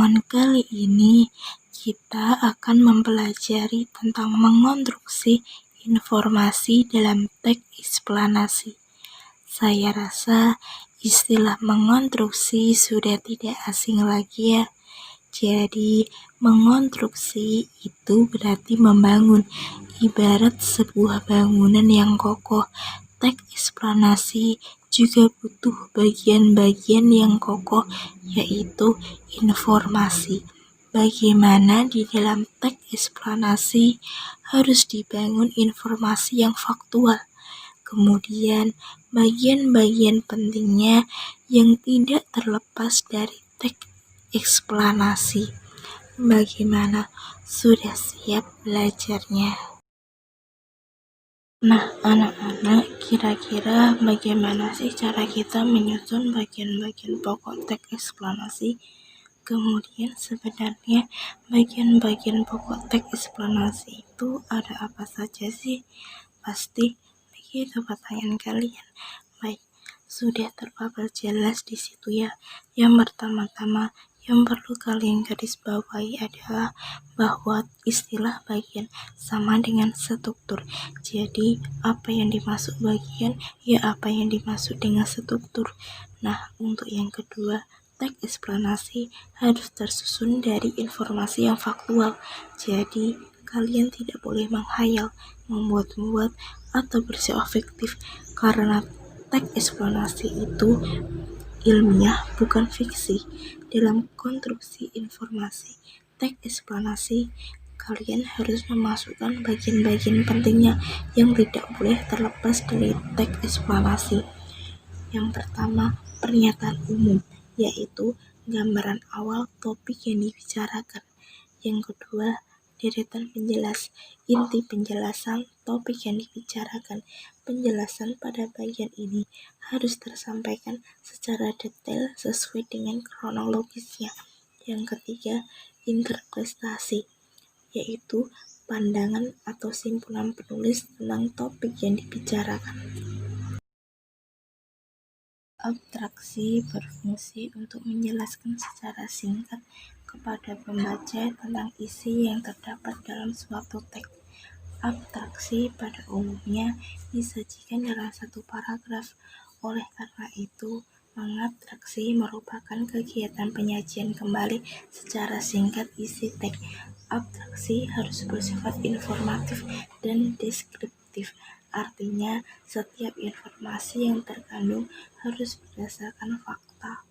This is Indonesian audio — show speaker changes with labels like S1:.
S1: Pertemuan kali ini kita akan mempelajari tentang mengonstruksi informasi dalam teks eksplanasi. Saya rasa istilah mengonstruksi sudah tidak asing lagi ya. Jadi, mengonstruksi itu berarti membangun, ibarat sebuah bangunan yang kokoh. Teks eksplanasi juga butuh bagian-bagian yang kokoh, yaitu informasi. Bagaimana di dalam teks eksplanasi harus dibangun informasi yang faktual. Kemudian, bagian-bagian pentingnya yang tidak terlepas dari teks eksplanasi. Bagaimana? Sudah siap belajarnya? Nah, anak-anak, kira-kira bagaimana sih cara kita menyusun bagian-bagian pokok teks eksplanasi? Kemudian sebenarnya bagian-bagian pokok teks eksplanasi itu ada apa saja sih? Pasti begitu pertanyaan kalian. Baik, sudah terpampang jelas di situ ya. Yang pertama-tama yang perlu kalian garis bawahi adalah bahwa istilah bagian sama dengan struktur. Jadi, apa yang dimaksud bagian, ya apa yang dimaksud dengan struktur. Nah, untuk yang kedua, teks eksplanasi harus tersusun dari informasi yang faktual. Jadi, kalian tidak boleh menghayal, membuat-buat, atau bersifat fiktif, karena teks eksplanasi itu ilmiah, bukan fiksi. Dalam konstruksi informasi teks eksplanasi, kalian harus memasukkan bagian-bagian pentingnya yang tidak boleh terlepas dari teks eksplanasi. Yang pertama, pernyataan umum, yaitu gambaran awal topik yang dibicarakan. Yang kedua, deretan penjelas, inti penjelasan topik yang dibicarakan. Penjelasan pada bagian ini harus tersampaikan secara detail sesuai dengan kronologisnya. Yang ketiga, interpretasi, yaitu pandangan atau simpulan penulis tentang topik yang dibicarakan. Abstraksi berfungsi untuk menjelaskan secara singkat kepada pembaca tentang isi yang terdapat dalam suatu teks. Abstraksi pada umumnya disajikan dalam satu paragraf. Oleh karena itu, mengabstraksi merupakan kegiatan penyajian kembali secara singkat isi teks. Abstraksi harus bersifat informatif dan deskriptif. Artinya, setiap informasi yang terkandung harus berdasarkan fakta,